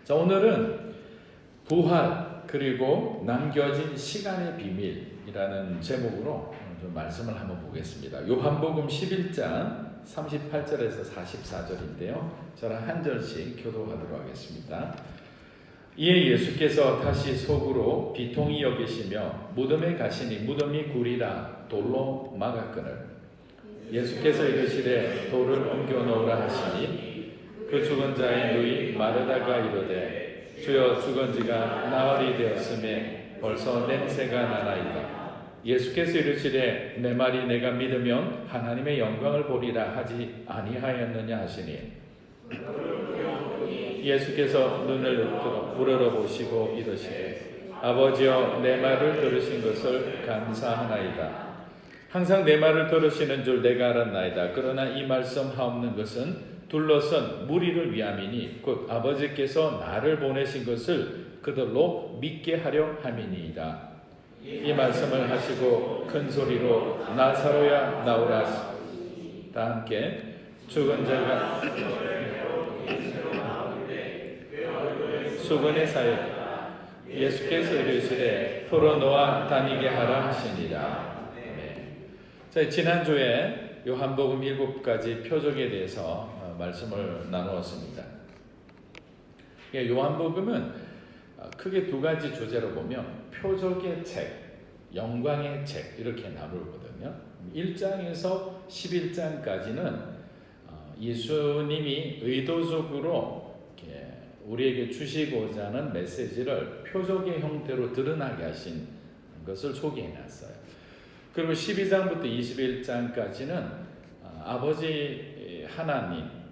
자, 오늘은 부활 그리고 남겨진 시간의 비밀이라는 제목으로 좀 말씀을 한번 보겠습니다. 요한복음 11장 38절에서 44절인데요. 저랑 한 절씩 교도하도록 하겠습니다. 이에 예수께서 다시 속으로 비통히 여기시며 무덤에 가시니 무덤이 굴이라 돌로 막았거늘 예수께서 이르시되 돌을 옮겨 놓으라 하시니 그 죽은 자의 누이 마르다가 이르되 주여 죽은 지가 나흘이 되었음에 벌써 냄새가 나나이다. 예수께서 이르시되 내 말이 내가 믿으면 하나님의 영광을 보리라 하지 아니하였느냐 하시니 예수께서 눈을 우러러보시고 이르시되 아버지여 내 말을 들으신 것을 감사하나이다. 항상 내 말을 들으시는 줄 내가 알았나이다. 그러나 이 말씀 하옵는 것은 둘러선 무리를 위함이니 곧 아버지께서 나를 보내신 것을 그들로 믿게 하려 함이니이다. 이 말씀을 하시고 큰 소리로 나사로야 나오라. 다 함께 죽은 자가 수건에 사였다. 예수께서 이르시되 풀어놓아 다니게 하라 하시니라. 자, 지난주에 요한복음 7가지 표적에 대해서 말씀을 나누었습니다. 요한복음은 크게 두 가지 주제로 보면 표적의 책, 영광의 책 이렇게 나누거든요. 1장에서 11장까지는 예수님이 의도적으로 우리에게 주시고자 하는 메시지를 표적의 형태로 드러나게 하신 것을 소개해놨어요. 그리고 12장부터 21장까지는 아버지 하나님,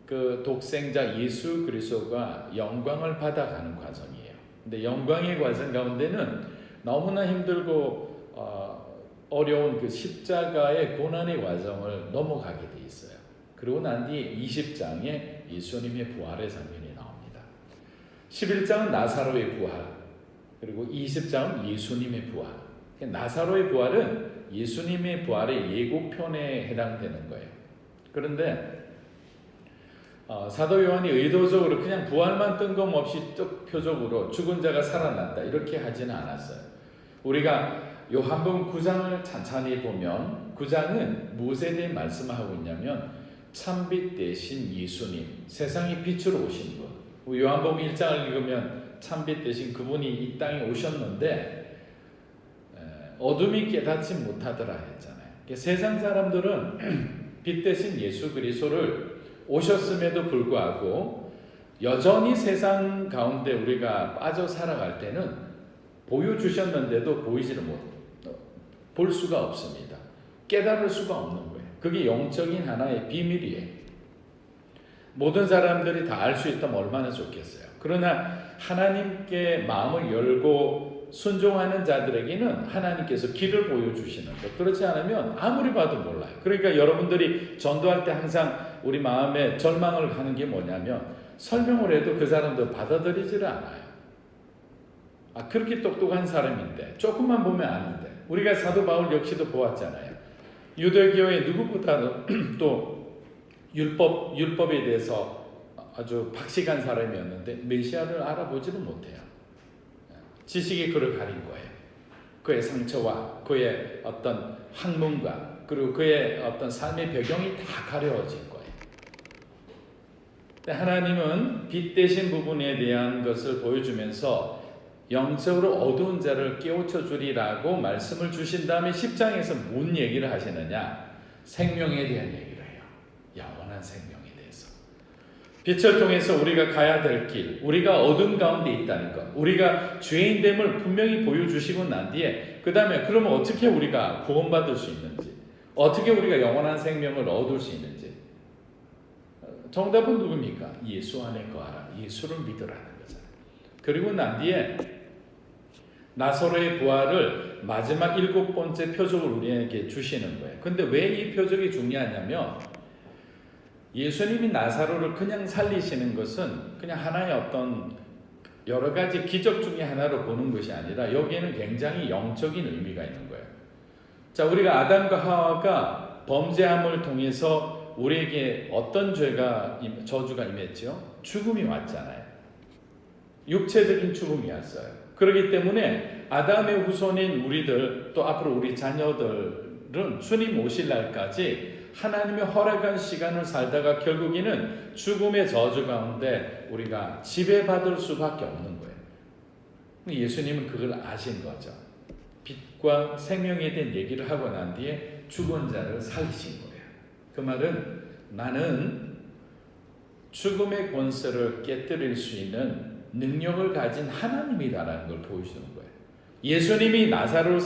그 독생자 예수 그리스도가 영광을 받아가는 과정이에요. 근데 영광의 과정 가운데는 너무나 힘들고 어려운 그 십자가의 고난의 과정을 넘어가게 돼 있어요. 그리고 난 뒤에 20장에 예수님의 부활의 장면이 나옵니다. 11장은 나사로의 부활, 그리고 20장은 예수님의 부활. 나사로의 부활은 예수님의 부활의 예고편에 해당되는 거예요. 그런데 사도 요한이 의도적으로 그냥 부활만 뜬금없이 표적으로 죽은 자가 살아났다 이렇게 하지는 않았어요. 우리가 요한복음 9장을 찬찬히 보면 9장은 무엇에 대해 말씀하고 있냐면 참빛 대신 예수님, 세상의 빛으로 오신 분. 요한복음 1장을 읽으면 참빛 대신 그분이 이 땅에 오셨는데 어둠이 깨닫지 못하더라 했잖아요. 세상 사람들은 빛 대신 예수 그리스도를 오셨음에도 불구하고 여전히 세상 가운데 우리가 빠져 살아갈 때는 보여주셨는데도 보이지를 볼 수가 없습니다. 깨달을 수가 없는 거예요. 그게 영적인 하나의 비밀이에요. 모든 사람들이 다 알 수 있다면 얼마나 좋겠어요. 그러나 하나님께 마음을 열고 순종하는 자들에게는 하나님께서 길을 보여주시는 것. 그렇지 않으면 아무리 봐도 몰라요. 그러니까 여러분들이 전도할 때 항상 우리 마음에 절망을 하는 게 뭐냐면 설명을 해도 그 사람들 받아들이지를 않아요. 그렇게 똑똑한 사람인데 조금만 보면 아는데 우리가 사도 바울 역시도 보았잖아요. 유대교의 누구보다도 또 율법에 대해서 아주 박식한 사람이었는데 메시아를 알아보지를 못해요. 지식이 그를 가린 거예요. 그의 상처와 그의 어떤 학문과 그리고 그의 어떤 삶의 배경이 다 가려워진 거예요. 하나님은 빛 대신 부분에 대한 것을 보여주면서 영적으로 어두운 자를 깨우쳐 주리라고 말씀을 주신 다음에 10장에서 뭔 얘기를 하시느냐? 생명에 대한 얘기를 해요. 영원한 생명에 대해서. 빛을 통해서 우리가 가야 될 길, 우리가 어둠 가운데 있다는 것, 우리가 죄인됨을 분명히 보여주시고 난 뒤에 그 다음에 그러면 어떻게 우리가 구원받을 수 있는지, 어떻게 우리가 영원한 생명을 얻을 수 있는지. 정답은 누굽니까? 예수 안에 거하라. 예수를 믿으라는 거잖아요. 그리고 난 뒤에 나사로의 부활을 마지막 7번째 표적을 우리에게 주시는 거예요. 근데 왜 이 표적이 중요하냐면 예수님이 나사로를 그냥 살리시는 것은 그냥 하나의 어떤 여러 가지 기적 중에 하나로 보는 것이 아니라 여기에는 굉장히 영적인 의미가 있는 거예요. 자, 우리가 아담과 하와가 범죄함을 통해서 우리에게 어떤 저주가 임했죠? 죽음이 왔잖아요. 육체적인 죽음이었어요. 그렇기 때문에 아담의 후손인 우리들 또 앞으로 우리 자녀들은 주님 오실 날까지 하나님의 허락한 시간을 살다가 결국에는 죽음의 저주 가운데 우리가 지배받을 수밖에 없는 거예요. 예수님은 그걸 아신 거죠. 빛과 생명에 대한 얘기를 하고 난 뒤에 죽은 자를 살리신 거예요. 그 말은 나는 죽음의 권세를 깨뜨릴 수 있는 능력을 가진 하나님이다라는 걸 보여주는 거예요. 예수님이 나사로를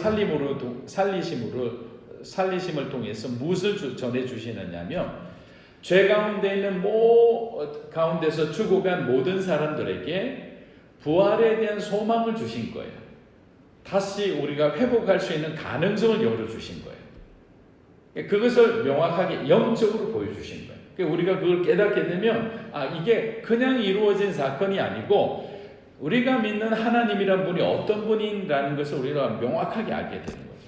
살리심을 통해서 무엇을 전해주시느냐면 죄 가운데 있는 가운데서 죽어간 모든 사람들에게 부활에 대한 소망을 주신 거예요. 다시 우리가 회복할 수 있는 가능성을 열어주신 거예요. 그것을 명확하게 영적으로 보여주신 거예요. 우리가 그걸 깨닫게 되면 이게 그냥 이루어진 사건이 아니고 우리가 믿는 하나님이란 분이 어떤 분이라는 것을 우리가 명확하게 알게 되는 거죠.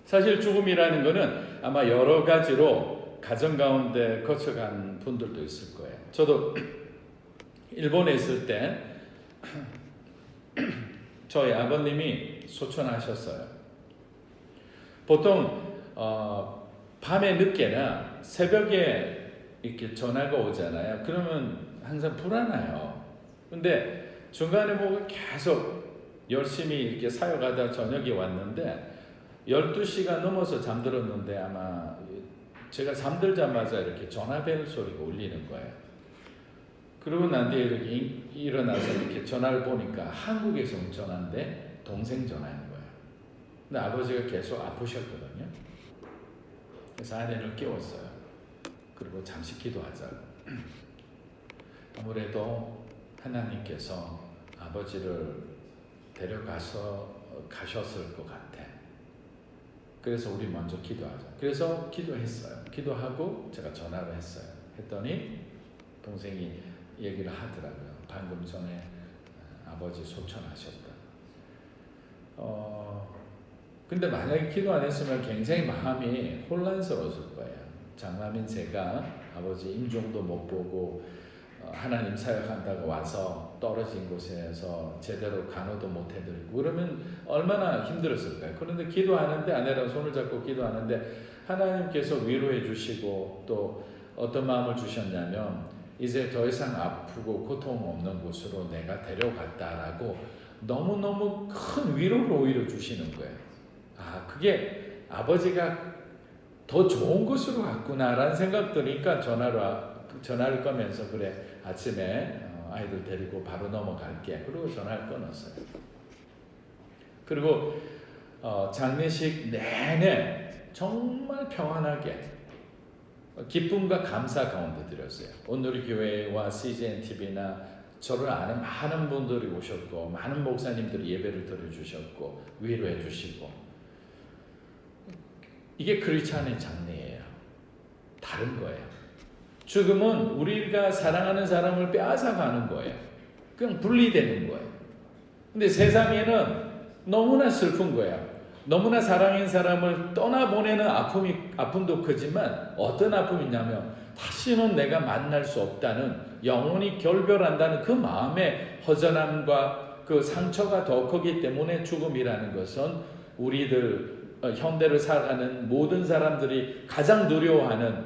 사실 죽음이라는 것은 아마 여러 가지로 가정 가운데 거쳐간 분들도 있을 거예요. 저도 일본에 있을 때 저희 아버님이 소천하셨어요. 보통 밤에 늦게나 새벽에 이렇게 전화가 오잖아요. 그러면 항상 불안해요. 근데 중간에 계속 열심히 이렇게 사역하다 저녁에 왔는데 12시가 넘어서 잠들었는데 아마 제가 잠들자마자 이렇게 전화벨 소리가 울리는 거예요. 그러고 난 뒤에 이렇게 일어나서 이렇게 전화를 보니까 한국에서 온 전화인데 동생 전화인 거예요. 근데 아버지가 계속 아프셨거든요. 그래서 아내를 깨웠어요. 그리고 잠시 기도하자고. 아무래도 하나님께서 아버지를 가셨을 것 같아. 그래서 우리 먼저 기도하자. 그래서 기도했어요. 기도하고 제가 전화를 했어요. 했더니 동생이 얘기를 하더라고요. 방금 전에 아버지 소천하셨다. 근데 만약에 기도 안 했으면 굉장히 마음이 혼란스러웠을 거예요. 장남인 제가 아버지 임종도 못 보고 하나님 사역한다고 와서 떨어진 곳에서 제대로 간호도 못 해드리고 그러면 얼마나 힘들었을까요? 그런데 기도하는데 아내랑 손을 잡고 기도하는데 하나님께서 위로해 주시고 또 어떤 마음을 주셨냐면 이제 더 이상 아프고 고통 없는 곳으로 내가 데려갔다라고 너무너무 큰 위로를 오히려 주시는 거예요. 그게 아버지가 더 좋은 곳으로 갔구나라는 생각 드니까 전화를 꺼면서 그래 아침에 아이들 데리고 바로 넘어갈게. 그리고 전화를 끊었어요. 그리고 장례식 내내 정말 평안하게 기쁨과 감사 가운데 드렸어요. 오늘 교회와 CGN TV나 저를 아는 많은 분들이 오셨고 많은 목사님들이 예배를 드려주셨고 위로해 주시고 이게 크리스찬의 장례예요. 다른 거예요. 죽음은 우리가 사랑하는 사람을 빼앗아가는 거예요. 그냥 분리되는 거예요. 근데 세상에는 너무나 슬픈 거예요. 너무나 사랑하는 사람을 떠나보내는 아픔도 크지만 어떤 아픔이냐면 다시는 내가 만날 수 없다는 영원히 결별한다는 그 마음의 허전함과 그 상처가 더 크기 때문에 죽음이라는 것은 우리들 현대를 살아가는 모든 사람들이 가장 두려워하는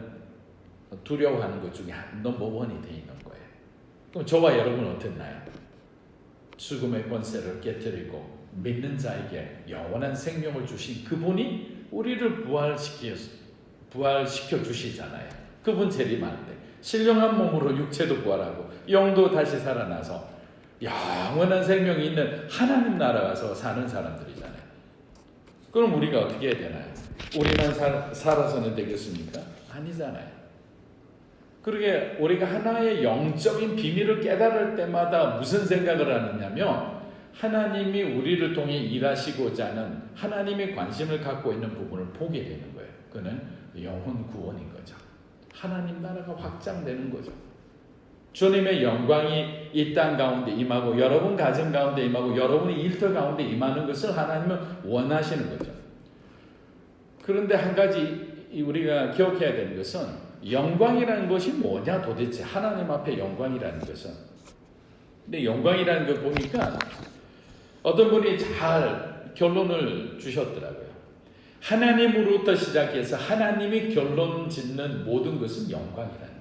것 중에 넘버원이 되어 있는 거예요. 그럼 저와 여러분은 어땠나요? 죽음의 권세를 깨뜨리고 믿는 자에게 영원한 생명을 주신 그분이 우리를 부활시켜 주시잖아요. 그분 재림할 때 신령한 몸으로 육체도 부활하고 영도 다시 살아나서 영원한 생명이 있는 하나님 나라 가서 사는 사람들이잖아요. 그럼 우리가 어떻게 해야 되나요? 우리만 살아서는 되겠습니까? 아니잖아요. 그러게 우리가 하나의 영적인 비밀을 깨달을 때마다 무슨 생각을 하느냐면 하나님이 우리를 통해 일하시고자 하는 하나님의 관심을 갖고 있는 부분을 보게 되는 거예요. 그는 영혼 구원인 거죠. 하나님 나라가 확장되는 거죠. 주님의 영광이 이 땅 가운데 임하고 여러분 가정 가운데 임하고 여러분의 일터 가운데 임하는 것을 하나님은 원하시는 거죠. 그런데 한 가지 우리가 기억해야 되는 것은 영광이라는 것이 뭐냐 도대체 하나님 앞에 영광이라는 것은 근데 영광이라는 걸 보니까 어떤 분이 잘 결론을 주셨더라고요. 하나님으로부터 시작해서 하나님이 결론 짓는 모든 것은 영광이라는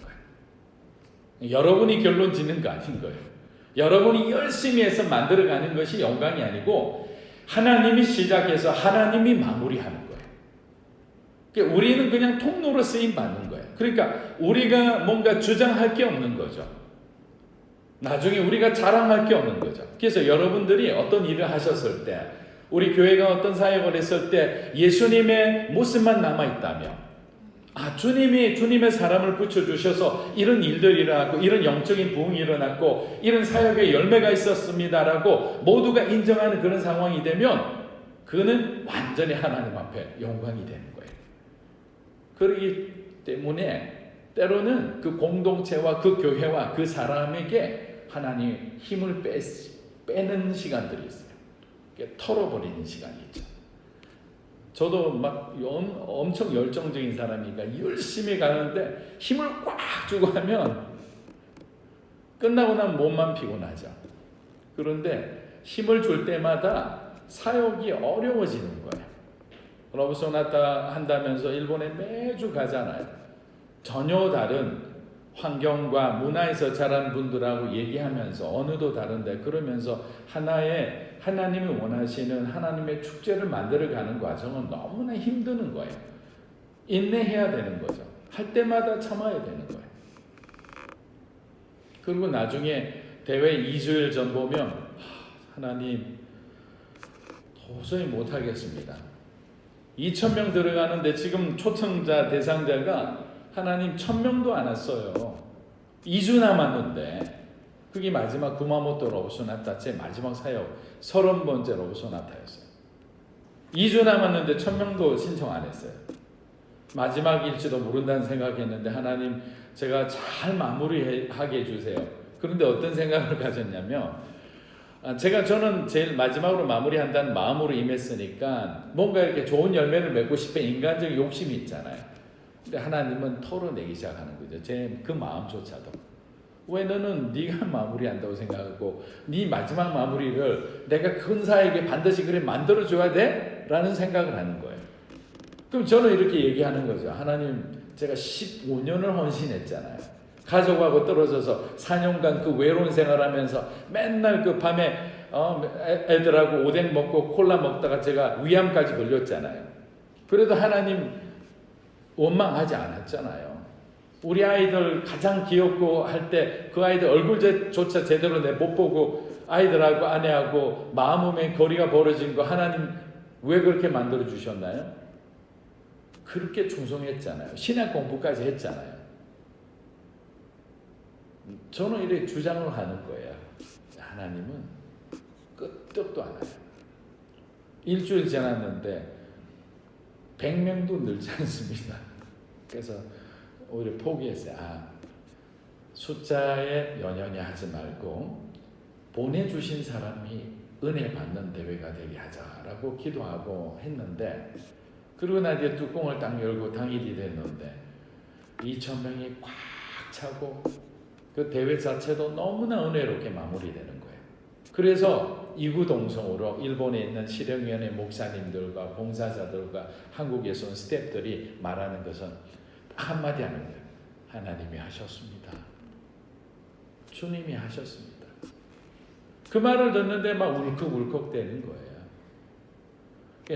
거예요. 여러분이 결론 짓는 거 아닌 거예요. 여러분이 열심히 해서 만들어가는 것이 영광이 아니고 하나님이 시작해서 하나님이 마무리하는 거예요. 그러니까 우리는 그냥 통로로 쓰임 받는 거예요. 그러니까 우리가 뭔가 주장할 게 없는 거죠. 나중에 우리가 자랑할 게 없는 거죠. 그래서 여러분들이 어떤 일을 하셨을 때, 우리 교회가 어떤 사역을 했을 때 예수님의 모습만 남아있다며, 주님이 주님의 사람을 붙여주셔서 이런 일들이 일어났고 이런 영적인 부흥이 일어났고 이런 사역의 열매가 있었습니다라고 모두가 인정하는 그런 상황이 되면 그는 완전히 하나님 앞에 영광이 되는 거예요. 그렇기 때문에 때로는 그 공동체와 그 교회와 그 사람에게 하나님 힘을 빼는 시간들이 있어요. 털어버리는 시간이 있죠. 저도 막 엄청 열정적인 사람이니까 열심히 가는데 힘을 꽉 주고 하면 끝나고 나면 몸만 피곤하죠. 그런데 힘을 줄 때마다 사역이 어려워지는 거예요. 러브 소나타 한다면서 일본에 매주 가잖아요. 전혀 다른 환경과 문화에서 자란 분들하고 얘기하면서 언어도 다른데 그러면서 하나의 하나님이 원하시는 하나님의 축제를 만들어가는 과정은 너무나 힘드는 거예요. 인내해야 되는 거죠. 할 때마다 참아야 되는 거예요. 그리고 나중에 대회 2주일 전 보면 하나님 도저히 못하겠습니다. 2,000명 들어가는데 지금 초청자 대상자가 하나님 1,000명도 안 왔어요. 2주 남았는데 그게 마지막 구마모토 러브소나타 제 마지막 사역 30번째 러브소나타였어요. 2주 남았는데 1,000명도 신청 안 했어요. 마지막일지도 모른다는 생각했는데 하나님 제가 잘 마무리하게 해주세요. 그런데 어떤 생각을 가졌냐면 저는 제일 마지막으로 마무리한다는 마음으로 임했으니까 뭔가 이렇게 좋은 열매를 맺고 싶은 인간적인 욕심이 있잖아요. 근데 하나님은 털어내기 시작하는 거죠. 제 그 마음조차도. 왜 너는 네가 마무리한다고 생각하고 네 마지막 마무리를 내가 근사에게 반드시 그래 만들어줘야 돼? 라는 생각을 하는 거예요. 그럼 저는 이렇게 얘기하는 거죠. 하나님 제가 15년을 헌신했잖아요. 가족하고 떨어져서 4년간 그 외로운 생활하면서 맨날 그 밤에 애들하고 오뎅 먹고 콜라 먹다가 제가 위암까지 걸렸잖아요. 그래도 하나님 원망하지 않았잖아요. 우리 아이들 가장 귀엽고 할 때 그 아이들 얼굴조차 제대로 내 못 보고 아이들하고 아내하고 마음의 거리가 벌어진 거 하나님 왜 그렇게 만들어 주셨나요? 그렇게 충성했잖아요. 신학 공부까지 했잖아요. 저는 이렇게 주장을 하는 거예요. 하나님은 끄떡도 안 해요. 일주일 지났는데 100명도 늘지 않습니다. 그래서 오히려 포기했어요. 숫자에 연연히 하지 말고 보내주신 사람이 은혜 받는 대회가 되게 하자라고 기도하고 했는데 그러고 나 이제 뚜껑을 딱 열고 당일이 됐는데 2,000명이 꽉 차고 그 대회 자체도 너무나 은혜롭게 마무리되는 거예요. 그래서 이구동성으로 일본에 있는 실행위원회 목사님들과 봉사자들과 한국에서 온 스태프들이 말하는 것은 한마디 하는 거예요. 하나님이 하셨습니다. 주님이 하셨습니다. 그 말을 듣는데 막 울컥울컥 되는 거예요.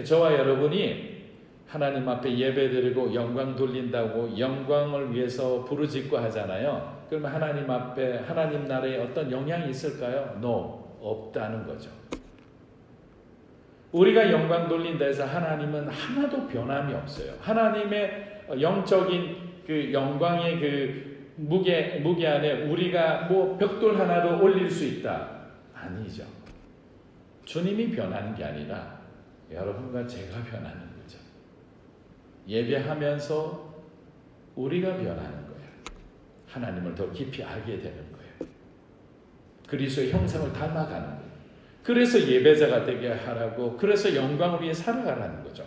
저와 여러분이 하나님 앞에 예배드리고 영광 돌린다고 영광을 위해서 부르짖고 하잖아요. 그러면 하나님 앞에 하나님 나라에 어떤 영향이 있을까요? No, 없다는 거죠. 우리가 영광 돌린다 해서 하나님은 하나도 변함이 없어요. 하나님의 영적인 그 영광의 그 무게 안에 우리가 뭐 벽돌 하나도 올릴 수 있다. 아니죠. 주님이 변하는 게 아니라 여러분과 제가 변하는 거죠. 예배하면서 우리가 변하는 거예요. 하나님을 더 깊이 알게 되는 거예요. 그리스도의 형상을 닮아가는 거예요. 그래서 예배자가 되게 하라고, 그래서 영광을 위해 살아가라는 거죠.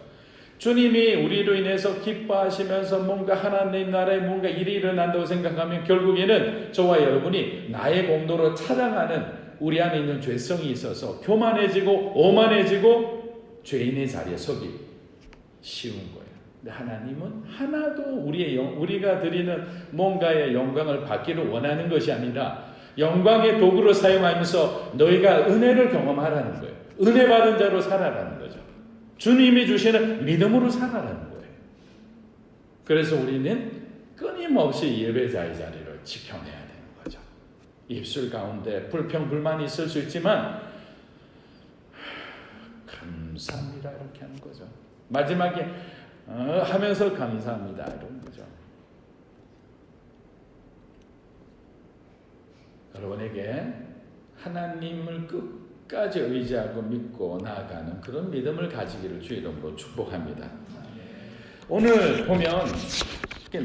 주님이 우리로 인해서 기뻐하시면서 뭔가 하나님 나라에 뭔가 일이 일어난다고 생각하면 결국에는 저와 여러분이 나의 공로로 찾아가는 우리 안에 있는 죄성이 있어서 교만해지고 오만해지고 죄인의 자리에 서기 쉬운 거예요. 근데 하나님은 하나도 우리가 드리는 뭔가의 영광을 받기를 원하는 것이 아니라 영광의 도구로 사용하면서 너희가 은혜를 경험하라는 거예요. 은혜 받은 자로 살아라는 거죠. 주님이 주시는 믿음으로 살아라는 거예요. 그래서 우리는 끊임없이 예배자의 자리를 지켜내야 되는 거죠. 입술 가운데 불평, 불만이 있을 수 있지만 감사합니다 이렇게 하는 거죠. 마지막에 하면서 감사합니다 이런 거죠. 여러분에게 하나님을 끝까지 의지하고 믿고 나아가는 그런 믿음을 가지기를 주의 이름으로 축복합니다. 오늘 보면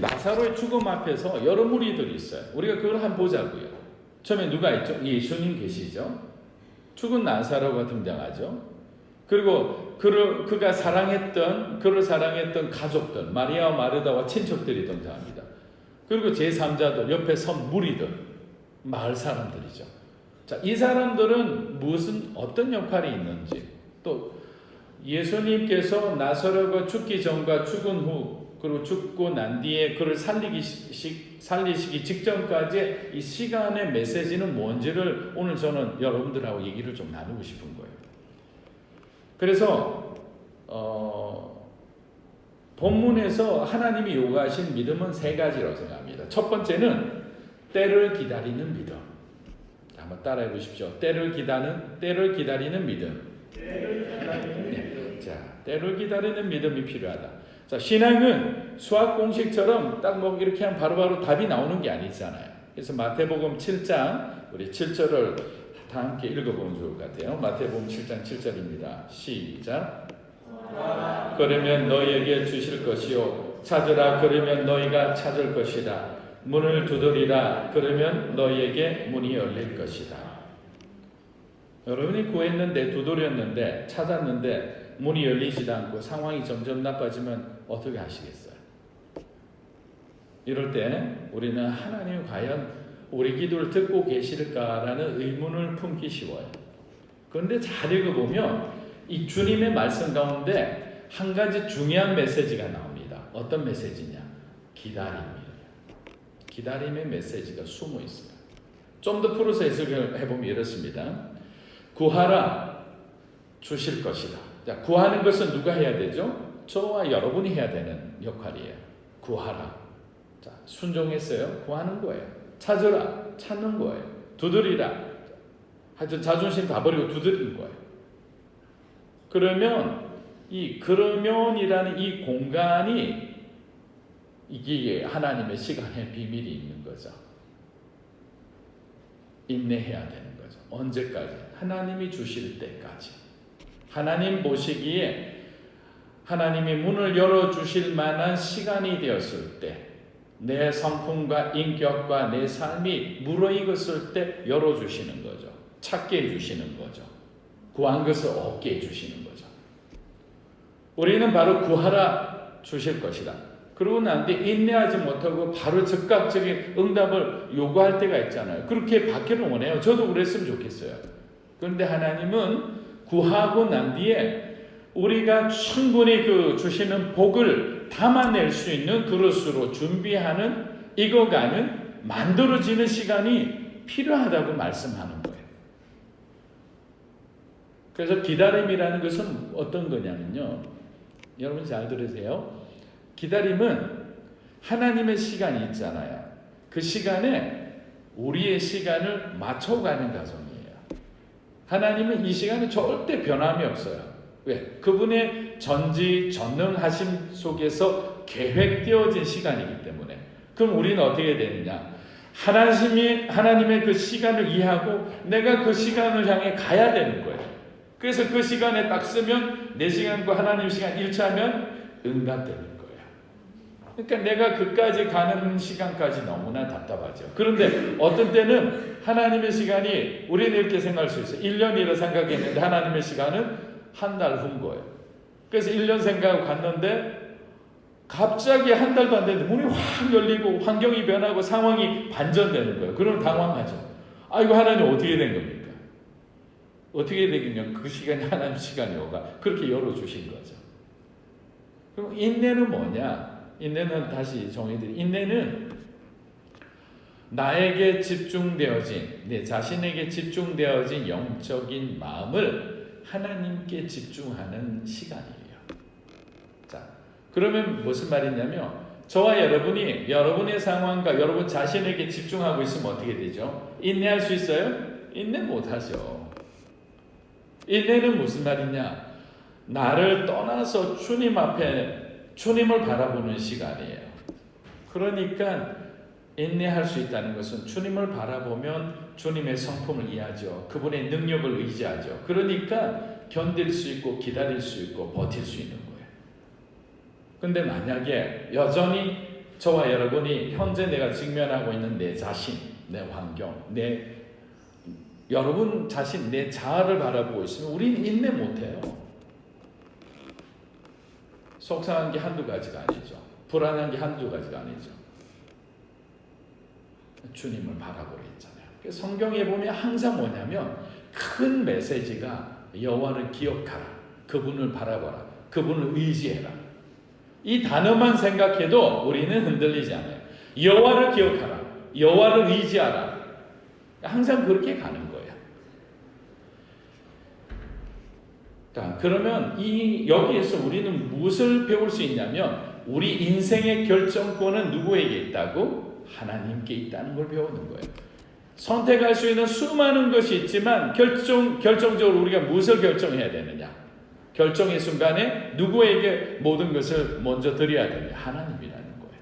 나사로의 죽음 앞에서 여러 무리들이 있어요. 우리가 그걸 한번 보자고요. 처음에 누가 있죠? 예수님 계시죠. 죽은 나사로가 등장하죠. 그리고 그를 사랑했던 가족들, 마리아와 마르다와 친척들이 등장합니다. 그리고 제3자들, 옆에 선 무리들, 마을 사람들이죠. 자, 이 사람들은 어떤 역할이 있는지, 또 예수님께서 나사로가 죽기 전과 죽은 후, 그리고 죽고 난 뒤에 그를 살리시기 직전까지 이 시간의 메시지는 뭔지를 오늘 저는 여러분들하고 얘기를 좀 나누고 싶은 거예요. 그래서 본문에서 하나님이 요구하신 믿음은 세 가지라고 생각합니다. 첫 번째는 때를 기다리는 믿음. 한번 따라해 보십시오. 때를 기다리는 믿음. 자, 때를 기다리는 믿음이 필요하다. 자, 신앙은 수학 공식처럼 딱 뭐 이렇게 하면 바로바로 답이 나오는 게 아니잖아요. 그래서 마태복음 7장 우리 7절을 다 함께 읽어보면 좋을 것 같아요. 마태복음 7장 7절입니다. 시작. 그러면 너희에게 주실 것이요 찾으라 그러면 너희가 찾을 것이다. 문을 두드리라 그러면 너희에게 문이 열릴 것이다. 여러분이 구했는데 두드렸는데 찾았는데 문이 열리지도 않고 상황이 점점 나빠지면 어떻게 하시겠어요? 이럴 때 우리는 하나님 과연 우리 기도를 듣고 계실까라는 의문을 품기 쉬워요. 그런데 잘 읽어보면 이 주님의 말씀 가운데 한 가지 중요한 메시지가 나옵니다. 어떤 메시지냐? 기다림이에요. 기다림의 메시지가 숨어 있어요. 좀 더 풀어서 해석을 해보면 이렇습니다. 구하라 주실 것이다. 자, 구하는 것은 누가 해야 되죠? 저와 여러분이 해야 되는 역할이에요. 구하라. 자, 순종했어요. 구하는 거예요. 찾으라. 찾는 거예요. 두드리라. 하여튼 자존심 다 버리고 두드리는 거예요. 그러면이라는 이 공간이 이게 하나님의 시간의 비밀이 있는 거죠. 인내해야 되는 거죠. 언제까지? 하나님이 주실 때까지. 하나님 보시기에 하나님이 문을 열어주실 만한 시간이 되었을 때, 내 성품과 인격과 내 삶이 무르익었을 때 열어주시는 거죠. 찾게 해주시는 거죠. 구한 것을 얻게 해주시는 거죠. 우리는 바로 구하라 주실 것이다. 그러고 난 뒤에 인내하지 못하고 바로 즉각적인 응답을 요구할 때가 있잖아요. 그렇게 받기를 원해요. 저도 그랬으면 좋겠어요. 그런데 하나님은 구하고 난 뒤에 우리가 충분히 그 주시는 복을 담아낼 수 있는 그릇으로 준비하는, 익어가는, 만들어지는 시간이 필요하다고 말씀하는 거예요. 그래서 기다림이라는 것은 어떤 거냐면요. 여러분 잘 들으세요. 기다림은 하나님의 시간이 있잖아요. 그 시간에 우리의 시간을 맞춰가는 과정이에요. 하나님은 이 시간에 절대 변함이 없어요. 왜? 그분의 전지전능하심 속에서 계획되어진 시간이기 때문에. 그럼 우리는 어떻게 되느냐? 하나님의 그 시간을 이해하고 내가 그 시간을 향해 가야 되는 거예요. 그래서 그 시간에 딱 쓰면 내 시간과 하나님 시간 일치하면 응답되는 거예요. 그러니까 내가 그까지 가는 시간까지 너무나 답답하죠. 그런데 어떤 때는 하나님의 시간이, 우리는 이렇게 생각할 수 있어요. 1년이라 생각했는데 하나님의 시간은 한 달 후인 거예요. 그래서 1년 생각하고 갔는데 갑자기 한 달도 안 됐는데 문이 확 열리고 환경이 변하고 상황이 반전되는 거예요. 그러면 당황하죠. 이거 하나님 어떻게 된 겁니까? 어떻게 되겠냐? 그 시간이 하나님 시간이 오가 그렇게 열어주신 거죠. 그럼 인내는 뭐냐? 인내는 다시 정의드리. 인내는 나에게 집중되어진, 내 자신에게 집중되어진 영적인 마음을 하나님께 집중하는 시간이에요. 자, 그러면 무슨 말이냐면 저와 여러분이 여러분의 상황과 여러분 자신에게 집중하고 있으면 어떻게 되죠? 인내할 수 있어요? 인내 못하죠. 인내는 무슨 말이냐? 나를 떠나서 주님 앞에 주님을 바라보는 시간이에요. 그러니까 인내할 수 있다는 것은 주님을 바라보면 주님의 성품을 이해하죠. 그분의 능력을 의지하죠. 그러니까 견딜 수 있고 기다릴 수 있고 버틸 수 있는 거예요. 근데 만약에 여전히 저와 여러분이 현재 내가 직면하고 있는 내 자신, 내 환경, 여러분 자신, 내 자아를 바라보고 있으면 우리는 인내 못해요. 속상한 게 한두 가지가 아니죠. 불안한 게 한두 가지가 아니죠. 주님을 바라보려 했잖아요. 성경에 보면 항상 뭐냐면 큰 메시지가 여호와를 기억하라, 그분을 바라보라, 그분을 의지해라. 이 단어만 생각해도 우리는 흔들리지 않아요. 여호와를 기억하라, 여호와를 의지하라. 항상 그렇게 가는 거예요. 자, 그러면 여기에서 우리는 무엇을 배울 수 있냐면 우리 인생의 결정권은 누구에게 있다고? 하나님께 있다는 걸 배우는 거예요. 선택할 수 있는 수많은 것이 있지만 결정적으로 우리가 무엇을 결정해야 되느냐? 결정의 순간에 누구에게 모든 것을 먼저 드려야 되느냐? 하나님이라는 거예요.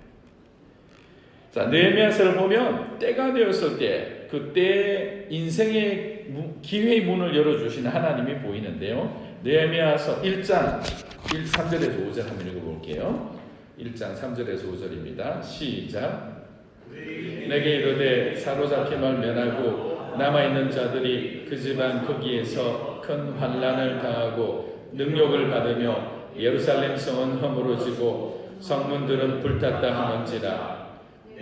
자, 느헤미야서를 보면 때가 되었을 때 그때 인생의 기회의 문을 열어주시는 하나님이 보이는데요. 느헤미야서 1장 3절에서 5절 한번 읽어볼게요. 1장 3절에서 5절입니다. 시작. 내게 이르되 사로잡힘을 면하고 남아있는 자들이 그 집안 거기에서 큰 환난을 당하고 능욕을 받으며 예루살렘 성은 허물어지고 성문들은 불탔다 하는지라.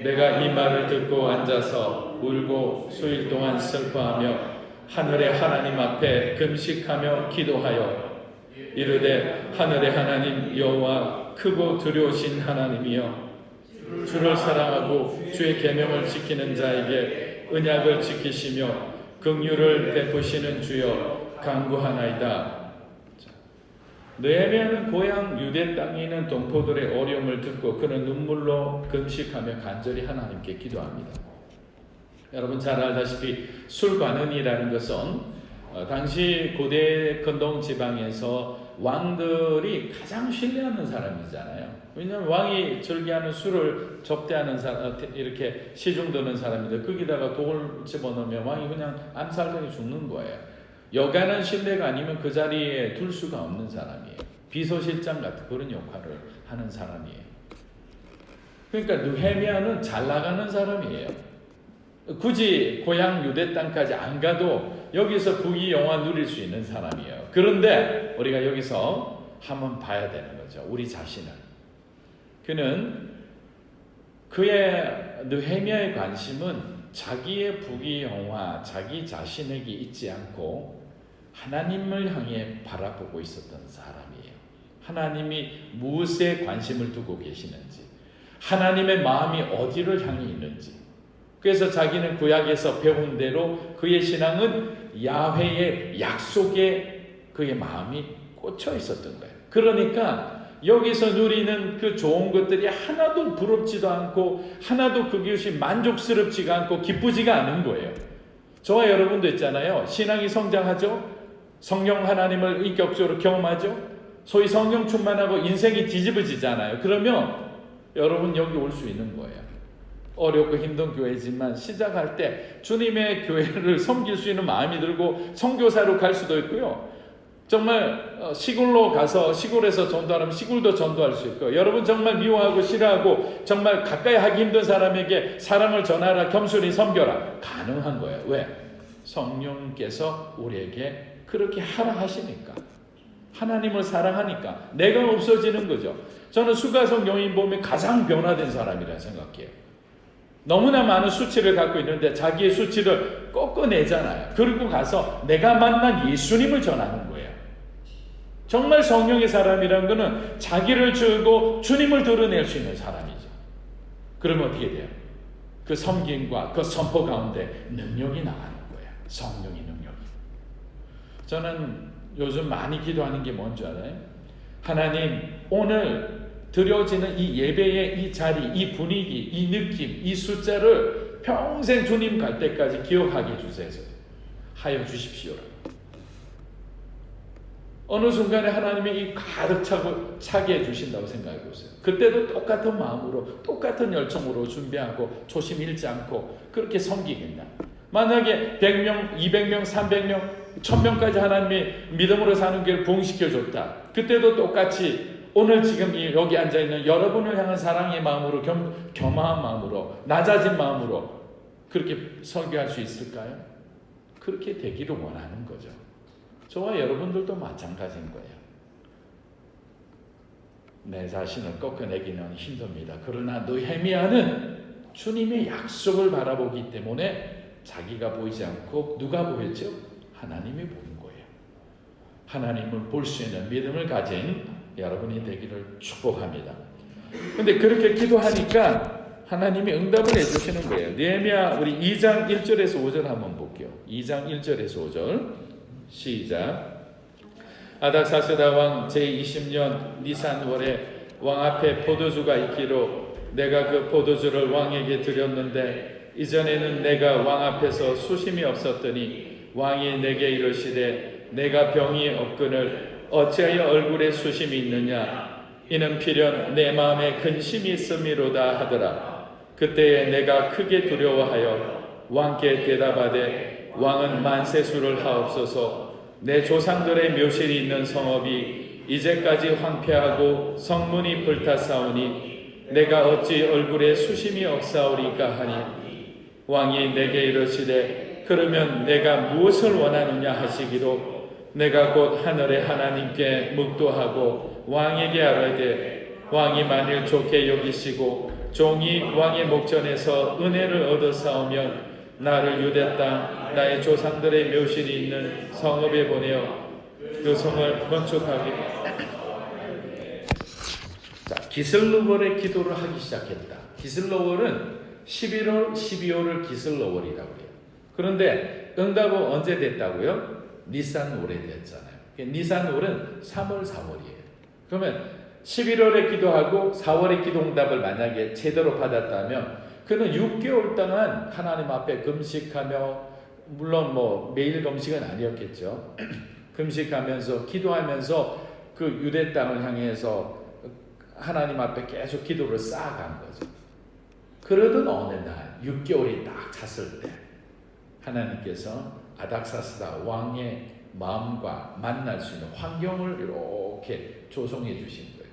내가 이 말을 듣고 앉아서 울고 수일 동안 슬퍼하며 하늘의 하나님 앞에 금식하며 기도하여 이르되 하늘의 하나님 여호와 크고 두려우신 하나님이여 주를 사랑하고 주의 계명을 지키는 자에게 언약을 지키시며 긍휼을 베푸시는 주여 간구하나이다. 느헤미야는 고향 유대 땅에 있는 동포들의 어려움을 듣고 그는 눈물로 금식하며 간절히 하나님께 기도합니다. 여러분 잘 알다시피 술관원이라는 것은 당시 고대 근동 지방에서 왕들이 가장 신뢰하는 사람이잖아요. 왜냐하면 왕이 즐겨하는 술을 접대하는 사람, 이렇게 시중드는 사람인데 거기다가 독을 집어넣으면 왕이 그냥 암살당해 죽는 거예요. 여간한 신뢰가 아니면 그 자리에 둘 수가 없는 사람이에요. 비서실장 같은 그런 역할을 하는 사람이에요. 그러니까 느헤미야는 잘 나가는 사람이에요. 굳이 고향 유대 땅까지 안 가도 여기서 부귀영화 누릴 수 있는 사람이에요. 그런데 우리가 여기서 한번 봐야 되는 거죠. 우리 자신을. 그는 그의 느헤미야의 관심은 자기의 부귀영화, 자기 자신에게 있지 않고 하나님을 향해 바라보고 있었던 사람이에요. 하나님이 무엇에 관심을 두고 계시는지, 하나님의 마음이 어디를 향해 있는지. 그래서 자기는 구약에서 배운 대로 그의 신앙은 야훼의 약속에 그의 마음이 꽂혀 있었던 거예요. 그러니까 여기서 누리는 그 좋은 것들이 하나도 부럽지도 않고 하나도 그것이 만족스럽지가 않고 기쁘지가 않은 거예요. 저와 여러분도 있잖아요. 신앙이 성장하죠. 성령 하나님을 인격적으로 경험하죠. 소위 성령 충만하고 인생이 뒤집어지잖아요. 그러면 여러분 여기 올 수 있는 거예요. 어렵고 힘든 교회지만 시작할 때 주님의 교회를 섬길 수 있는 마음이 들고 선교사로 갈 수도 있고요. 정말 시골로 가서 시골에서 전도하면 시골도 전도할 수 있고, 여러분 정말 미워하고 싫어하고 정말 가까이 하기 힘든 사람에게 사랑을 전하라, 겸손히 섬겨라. 가능한 거예요. 왜? 성령께서 우리에게 그렇게 하라 하시니까. 하나님을 사랑하니까. 내가 없어지는 거죠. 저는 수가성 여인 보면 가장 변화된 사람이라 생각해요. 너무나 많은 수치를 갖고 있는데 자기의 수치를 꺾어내잖아요. 그리고 가서 내가 만난 예수님을 전하는 거예요. 정말 성령의 사람이란 거는 자기를 줄고 주님을 드러낼 수 있는 사람이죠. 그러면 어떻게 돼요? 그 섬김과 그 선포 가운데 능력이 나가는 거예요. 성령의 능력이. 저는 요즘 많이 기도하는 게 뭔지 알아요? 하나님, 오늘 드려지는 이 예배의 이 자리, 이 분위기, 이 느낌, 이 숫자를 평생 주님 갈 때까지 기억하게 해주세요. 하여 주십시오. 어느 순간에 하나님이 이 가득 차게 해주신다고 생각해 보세요. 그때도 똑같은 마음으로, 똑같은 열정으로 준비하고 조심 잃지 않고 그렇게 섬기겠냐. 만약에 100명, 200명, 300명, 1000명까지 하나님이 믿음으로 사는 길을 부흥시켜줬다. 그때도 똑같이 오늘 지금 여기 앉아있는 여러분을 향한 사랑의 마음으로 겸허한 마음으로 낮아진 마음으로 그렇게 설교할 수 있을까요? 그렇게 되기를 원하는 거죠. 저와 여러분들도 마찬가지인 거예요. 내 자신을 꺾어내기는 힘듭니다. 그러나 느헤미야는 주님의 약속을 바라보기 때문에 자기가 보이지 않고 누가 보였죠? 하나님이 보인 거예요. 하나님을 볼 수 있는 믿음을 가진 여러분이 되기를 축복합니다. 근데 그렇게 기도하니까 하나님이 응답을 해주시는 거예요. 느헤미야 우리 2장 1절에서 5절 한번 볼게요. 2장 1절에서 5절 시작. 아닥사스다 왕 제20년 니산월에 왕 앞에 포도주가 있기로 내가 그 포도주를 왕에게 드렸는데 이전에는 내가 왕 앞에서 수심이 없었더니 왕이 내게 이르시되 내가 병이 없거늘 어찌하여 얼굴에 수심이 있느냐 이는 필연 내 마음에 근심이 있음이로다 하더라. 그때에 내가 크게 두려워하여 왕께 대답하되 왕은 만세수를 하옵소서. 내 조상들의 묘실이 있는 성읍이 이제까지 황폐하고 성문이 불탔사오니 내가 어찌 얼굴에 수심이 없사오리까 하니 왕이 내게 이르시되 그러면 내가 무엇을 원하느냐 하시기로 내가 곧 하늘의 하나님께 묵도하고 왕에게 아뢰되 왕이 만일 좋게 여기시고 종이 왕의 목전에서 은혜를 얻어싸우면 나를 유대 땅 나의 조상들의 묘실이 있는 성읍에 보내어 그 성을 건축하게. 자, 기슬로월의 기도를 하기 시작했다. 기슬로월은 11월, 12월을 기슬로월이라고 해요. 그런데 응답은 언제 됐다고요? 니산월에 됐잖아요. 니산월은 3월, 4월이에요. 그러면 11월에 기도하고 4월에 기도 응답을 만약에 제대로 받았다면 그는 6개월 동안 하나님 앞에 금식하며, 물론 뭐 매일 금식은 아니었겠죠. 금식하면서 기도하면서 그 유대 땅을 향해서 하나님 앞에 계속 기도를 쌓아간 거죠. 그러던 어느 날 6개월이 딱 찼을 때 하나님께서 아닥사스다 왕의 마음과 만날 수 있는 환경을 이렇게 조성해 주신 거예요.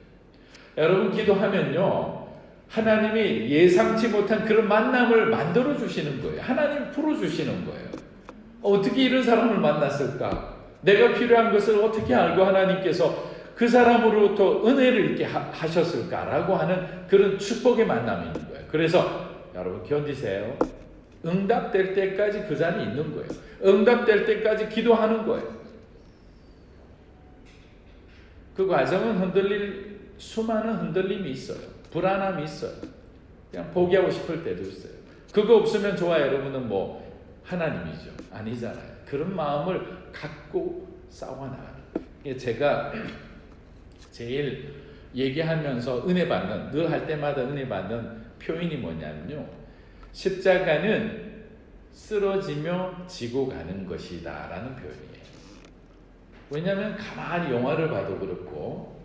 여러분 기도하면요 하나님이 예상치 못한 그런 만남을 만들어 주시는 거예요. 하나님 풀어 주시는 거예요. 어떻게 이런 사람을 만났을까? 내가 필요한 것을 어떻게 알고 하나님께서 그 사람으로부터 은혜를 이렇게 하셨을까라고 하는 그런 축복의 만남이 있는 거예요. 그래서 여러분 견디세요. 응답될 때까지 그 자리에 있는 거예요. 응답될 때까지 기도하는 거예요. 그 과정은 수많은 흔들림이 있어요. 불안함이 있어요. 그냥 포기하고 싶을 때도 있어요. 그거 없으면 저와 여러분은 뭐 하나님이죠. 아니잖아요. 그런 마음을 갖고 싸워나가는 거예요. 제가 제일 얘기하면서 은혜 받는, 늘 할 때마다 은혜 받는 표현이 뭐냐면요. 십자가는 쓰러지며 지고 가는 것이다 라는 표현이에요. 왜냐하면 가만히 영화를 봐도 그렇고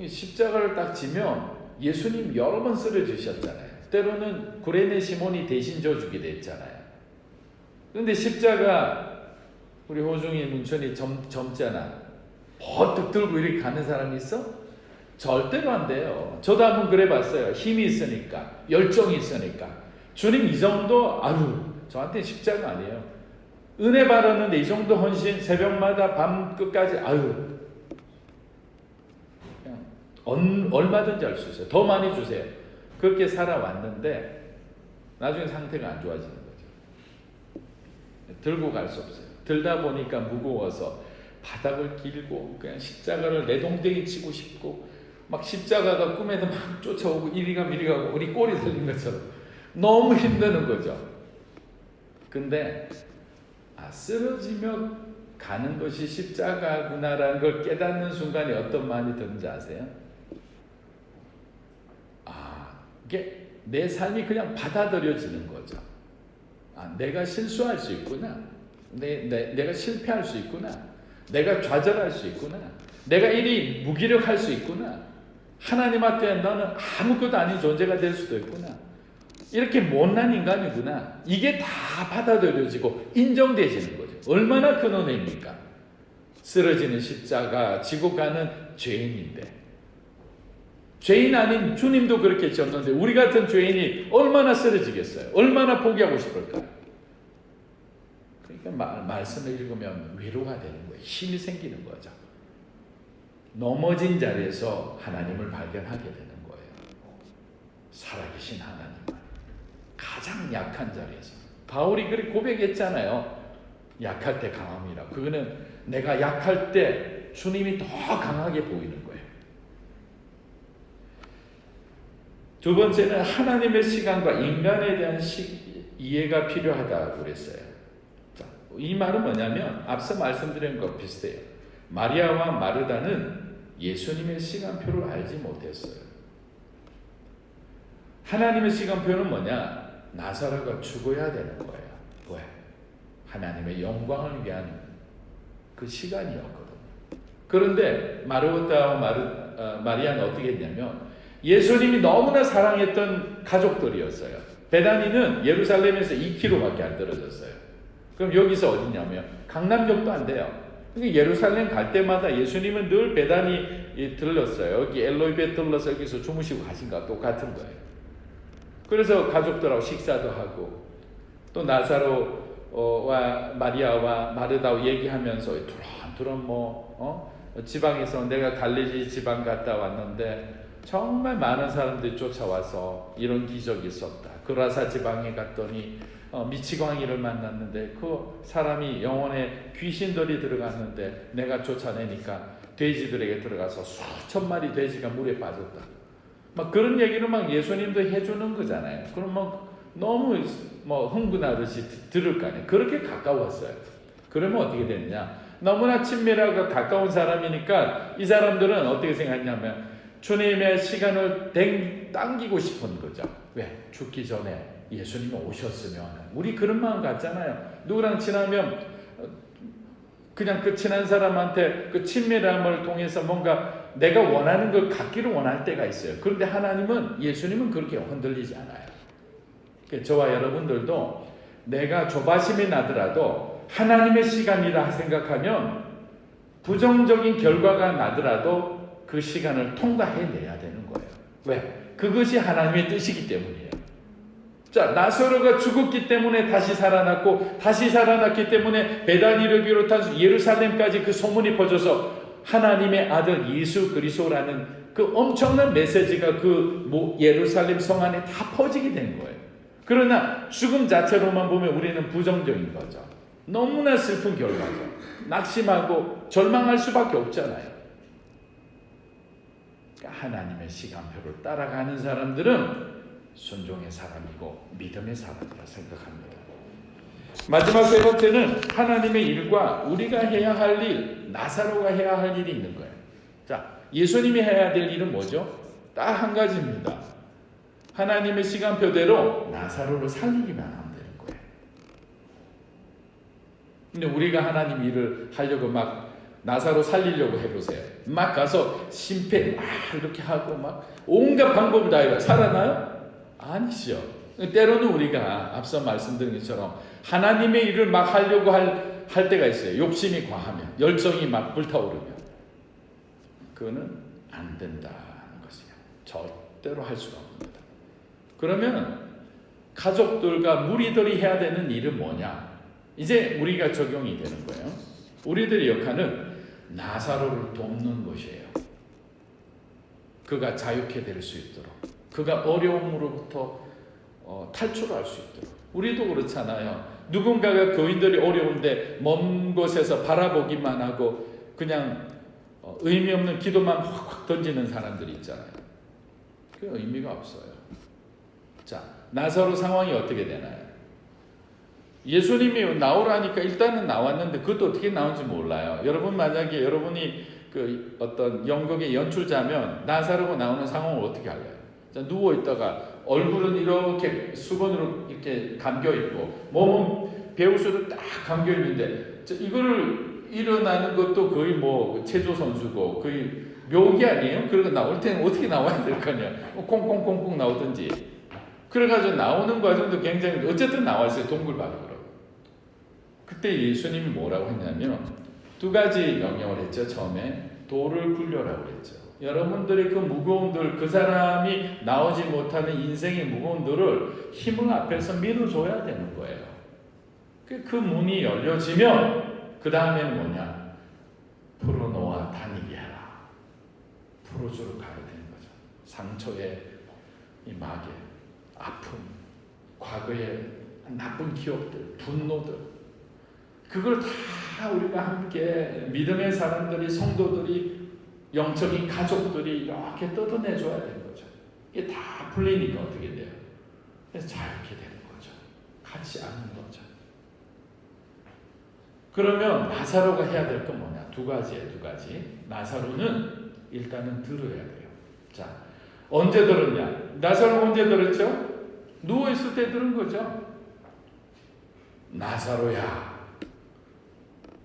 십자가를 딱 지면 예수님 여러 번 쓰러지셨잖아요. 때로는 구레네 시몬이 대신 져주기도 했잖아요. 그런데 십자가 우리 호중이 문천이 젊잖아. 버뜩 들고 이렇게 가는 사람이 있어? 절대로 안 돼요. 저도 한번 그래 봤어요. 힘이 있으니까, 열정이 있으니까. 주님 이 정도, 저한테 십자가 아니에요. 은혜 받았는데 이 정도 헌신, 새벽마다 밤 끝까지, 그냥 얼마든지 할 수 있어요. 더 많이 주세요. 그렇게 살아왔는데 나중에 상태가 안 좋아지는 거죠. 들고 갈 수 없어요. 들다 보니까 무거워서 바닥을 길고 그냥 십자가를 내동댕이 치고 싶고 막 십자가가 꿈에도 막 쫓아오고 이리 가고 이리 가고 우리 꼬리 들린 것처럼 너무 힘드는 거죠. 근데 쓰러지며 가는 것이 십자가구나라는 걸 깨닫는 순간에 어떤 마음이 드는지 아세요? 이게 내 삶이 그냥 받아들여지는 거죠. 내가 실수할 수 있구나. 내가 실패할 수 있구나. 내가 좌절할 수 있구나. 내가 이리 무기력할 수 있구나. 하나님 앞에 나는 아무것도 아닌 존재가 될 수도 있구나. 이렇게 못난 인간이구나. 이게 다 받아들여지고 인정되지는 거죠. 얼마나 큰 은혜입니까? 쓰러지는 십자가 지고 가는 죄인인데, 죄인 아닌 주님도 그렇게 졌는데 우리 같은 죄인이 얼마나 쓰러지겠어요? 얼마나 포기하고 싶을까요? 그러니까 말씀을 읽으면 위로가 되는 거예요. 힘이 생기는 거죠. 넘어진 자리에서 하나님을 발견하게 되는 거예요. 살아계신 하나님을. 가장 약한 자리에서. 바울이 그렇게 고백했잖아요. 약할 때 강함이라고. 그거는 내가 약할 때 주님이 더 강하게 보이는 거예요. 두 번째는 하나님의 시간과 인간에 대한 이해가 필요하다고 그랬어요. 자, 이 말은 뭐냐면 앞서 말씀드린 것 비슷해요. 마리아와 마르다는 예수님의 시간표를 알지 못했어요. 하나님의 시간표는 뭐냐? 나사로가 죽어야 되는 거예요. 왜? 하나님의 영광을 위한 그 시간이었거든요. 그런데 마르다와 마리아는 어떻게 했냐면 예수님이 너무나 사랑했던 가족들이었어요. 베다니는 예루살렘에서 2km밖에 안 떨어졌어요. 그럼 여기서 어디냐면 강남역도 안 돼요. 그러니까 예루살렘 갈 때마다 예수님은 늘 베다니 들렀어요. 여기 엘로이벳 들러서 여기서 주무시고 가신 거와 똑같은 거예요. 그래서 가족들하고 식사도 하고 또 나사로와 마리아와 마르다와 얘기하면서 두런두런 지방에서 내가 갈릴리 지방 갔다 왔는데 정말 많은 사람들이 쫓아와서 이런 기적이 있었다. 그라사 지방에 갔더니 미치광이를 만났는데 그 사람이 영혼에 귀신들이 들어갔는데 내가 쫓아내니까 돼지들에게 들어가서 수천 마리 돼지가 물에 빠졌다. 막 그런 얘기를 막 예수님도 해주는 거잖아요. 그럼 너무 흥분하듯이 들을 거 아니에요. 그렇게 가까웠어요. 그러면 어떻게 되느냐? 너무나 친밀하고 가까운 사람이니까 이 사람들은 어떻게 생각했냐면 주님의 시간을 당기고 싶은 거죠. 왜? 죽기 전에 예수님이 오셨으면. 우리 그런 마음 같잖아요. 누구랑 친하면 그냥 그 친한 사람한테 그 친밀함을 통해서 뭔가 내가 원하는 걸 갖기를 원할 때가 있어요. 그런데 하나님은, 예수님은 그렇게 흔들리지 않아요. 저와 여러분들도 내가 조바심이 나더라도 하나님의 시간이라 생각하면 부정적인 결과가 나더라도 그 시간을 통과해내야 되는 거예요. 왜? 그것이 하나님의 뜻이기 때문이에요. 자, 나사로가 죽었기 때문에 다시 살아났고 다시 살아났기 때문에 베다니를 비롯한 예루살렘까지 그 소문이 퍼져서 하나님의 아들 예수 그리스도라는 그 엄청난 메시지가 그 예루살렘 성 안에 다 퍼지게 된 거예요. 그러나 죽음 자체로만 보면 우리는 부정적인 거죠. 너무나 슬픈 결과죠. 낙심하고 절망할 수밖에 없잖아요. 그러니까 하나님의 시간표를 따라가는 사람들은 순종의 사람이고 믿음의 사람이라 생각합니다. 마지막 세 번째는 하나님의 일과 우리가 해야 할 일, 나사로가 해야 할 일이 있는 거예요. 자, 예수님이 해야 될 일은 뭐죠? 딱 한 가지입니다. 하나님의 시간표대로 나사로를 살리기만 하면 되는 거예요. 근데 우리가 하나님 일을 하려고 막 나사로 살리려고 해보세요. 막 가서 심폐 막 이렇게 하고 막 온갖 방법을 다 해요. 살아나요? 아니죠. 때로는 우리가 앞서 말씀드린 것처럼 하나님의 일을 막 하려고 할 때가 있어요. 욕심이 과하면, 열정이 막 불타오르면. 그거는 안 된다는 것이에요. 절대로 할 수가 없습니다. 그러면 가족들과 무리들이 해야 되는 일은 뭐냐? 이제 우리가 적용이 되는 거예요. 우리들의 역할은 나사로를 돕는 것이에요. 그가 자유케 될 수 있도록, 그가 어려움으로부터 탈출할 수 있도록. 우리도 그렇잖아요. 누군가가 교인들이 어려운데 먼 곳에서 바라보기만 하고 그냥 의미 없는 기도만 확확 던지는 사람들이 있잖아요. 그 의미가 없어요. 자, 나사로 상황이 어떻게 되나요? 예수님이 나오라니까 일단은 나왔는데 그것도 어떻게 나온지 몰라요. 여러분 만약에 여러분이 그 어떤 연극의 연출자면 나사로가 나오는 상황을 어떻게 할래요? 자, 누워 있다가 얼굴은 이렇게 수건으로 이렇게 감겨 있고 몸은 배우수로 딱 감겨 있는데 이거를 일어나는 것도 거의 뭐 체조 선수고 거의 묘기 아니에요? 그러고 나올 때는 어떻게 나와야 될 거냐? 콩콩콩콩 나오든지. 그래가지고 나오는 과정도 굉장히 어쨌든 나왔어요. 동굴 밖으로. 그때 예수님이 뭐라고 했냐면 두 가지 명령을 했죠. 처음에 돌을 굴려라고 그랬죠. 여러분들의 그 무거움들, 그 사람이 나오지 못하는 인생의 무거움들을 힘을 앞에서 밀어줘야 되는 거예요. 그 문이 열려지면 그 다음에는 뭐냐? 풀어놓아 다니게 하라. 풀어주러 가야 되는 거죠. 상처에 이 막에 아픔, 과거의 나쁜 기억들, 분노들, 그걸 다 우리가 함께 믿음의 사람들이, 성도들이, 영적인 가족들이 이렇게 뜯어내줘야 되는 거죠. 이게 다 풀리니까 어떻게 돼요? 그래서 자유케 되는 거죠. 같이 아는 거죠. 그러면 나사로가 해야 될 건 뭐냐? 두 가지예요, 두 가지. 나사로는 일단은 들어야 돼요. 자, 언제 들었냐? 나사로 언제 들었죠? 누워있을 때 들은 거죠. 나사로야.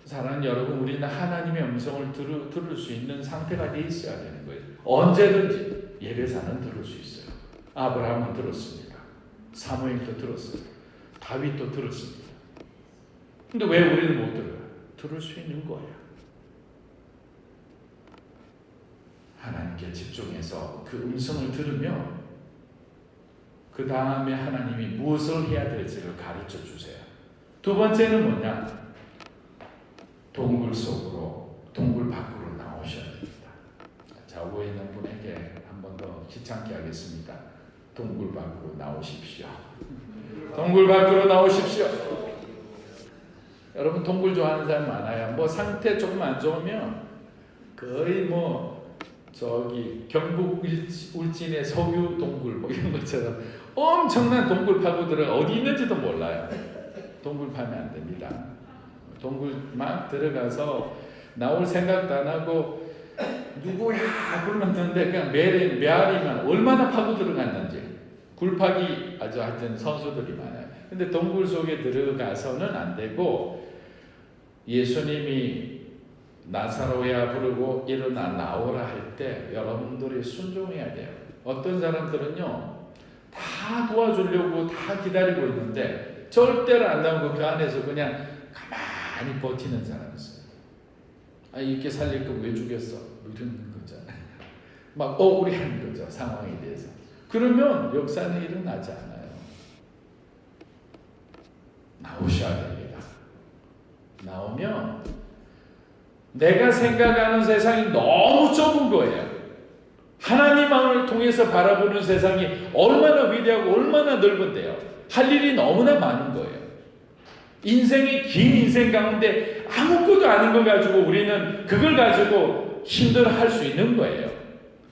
사랑하는 여러분, 우리는 하나님의 음성을 들을 수 있는 상태가 돼 있어야 되는 거예요. 언제든지 예배사는 들을 수 있어요. 아브라함은 들었습니다. 사무엘도 들었어요. 다윗도 들었습니다. 근데 왜 우리는 못 들어요? 들을 수 있는 거예요. 하나님께 집중해서 그 음성을 들으면 그 다음에 하나님이 무엇을 해야 될지를 가르쳐 주세요. 두 번째는 뭐냐? 동굴 속으로, 동굴 밖으로 나오셔야 됩니다. 좌우에 있는 분에게 한 번 더 귀찮게 하겠습니다. 동굴 밖으로 나오십시오. 동굴 밖으로 나오십시오. 여러분 동굴 좋아하는 사람 많아요. 뭐 상태 조금 안 좋으면 거의 뭐 저기 경북 울진의 석유 동굴 뭐 이런 것처럼 엄청난 동굴 파고 들어가 어디 있는지도 몰라요. 동굴 파면 안 됩니다. 동굴 막 들어가서 나올 생각도 안 하고 누구야 그러면 되는데 그냥 메아리만 얼마나 파고 들어갔는지 굴파기 아주 하여튼 선수들이 많아요. 근데 동굴 속에 들어가서는 안 되고 예수님이 나사로야 부르고 일어나 나오라 할 때 여러분들이 순종해야 돼요. 어떤 사람들은요 다 도와주려고 다 기다리고 있는데 절대로 안 나오고 그 안에서 그냥 가만히 버티는 사람이 있어요. 아 이렇게 살릴 거 왜 죽였어? 이런 거잖아요. 막 억울해하는 거죠. 상황에 대해서. 그러면 역사는 일어나지 않아요. 나오셔야 됩니다. 나오면 내가 생각하는 세상이 너무 좁은 거예요. 하나님을 통해서 바라보는 세상이 얼마나 위대하고 얼마나 넓은데요. 할 일이 너무나 많은 거예요. 인생의 긴 인생 가운데 아무것도 아닌 걸 가지고 우리는 그걸 가지고 힘들어할 수 있는 거예요.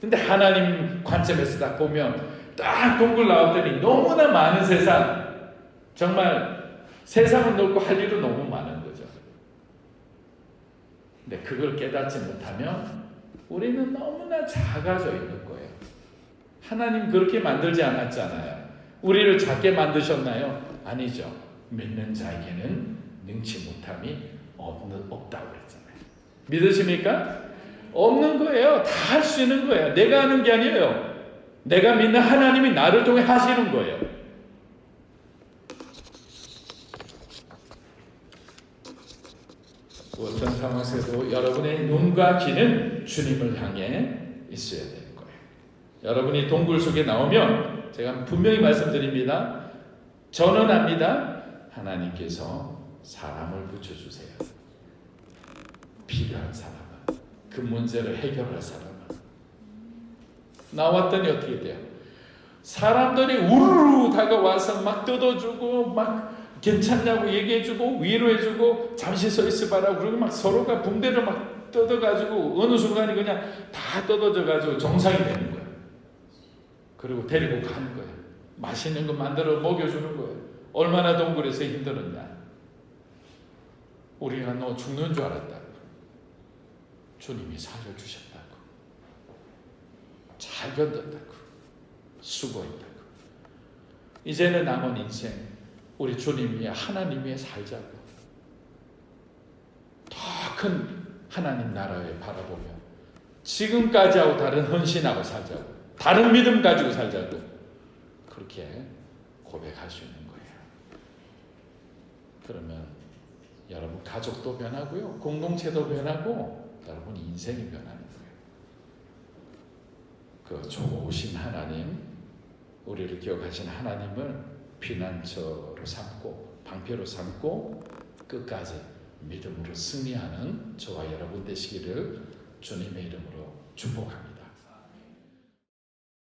근데 하나님 관점에서 딱 보면 딱 동굴 나왔더니 너무나 많은 세상, 정말 세상은 넓고 할 일은 너무 많은 거죠. 근데 그걸 깨닫지 못하면 우리는 너무나 작아져 있는 거예요. 하나님 그렇게 만들지 않았잖아요. 우리를 작게 만드셨나요? 아니죠. 믿는 자에게는 능치 못함이 없다고 그랬잖아요. 믿으십니까? 없는 거예요. 다 할 수 있는 거예요. 내가 하는 게 아니에요. 내가 믿는 하나님이 나를 통해 하시는 거예요. 어떤 상황에서도 여러분의 눈과 귀는 주님을 향해 있어야 되는 거예요. 여러분이 동굴 속에 나오면 제가 분명히 말씀드립니다. 저는 압니다. 하나님께서 사람을 붙여주세요. 필요한 사람은, 그 문제를 해결할 사람은. 나왔더니 어떻게 돼요? 사람들이 우르르 다가와서 막 뜯어주고 막 괜찮냐고 얘기해주고 위로해주고 잠시 서 있어봐라. 그리고 막 서로가 붕대를 막 뜯어가지고 어느 순간에 그냥 다 뜯어져가지고 정상이 되는 거야. 그리고 데리고 가는 거야. 맛있는 거 만들어 먹여주는 거야. 얼마나 동굴에서 힘들었냐. 우리가 너 죽는 줄 알았다고. 주님이 살려주셨다고. 잘 견뎠다고. 수고했다고. 이제는 남은 인생 우리 주님 위에 하나님 위에 살자고. 더 큰 하나님 나라에 바라보며 지금까지하고 다른 헌신하고 살자고. 다른 믿음 가지고 살자고. 그렇게 고백할 수 있는 거예요. 그러면 여러분 가족도 변하고요. 공동체도 변하고 여러분 인생이 변하는 거예요. 그 좋으신 하나님, 우리를 기억하신 하나님을 피난처로 삼고 방패로 삼고 끝까지 믿음으로 승리하는 저와 여러분 되시기를 주님의 이름으로 축복합니다.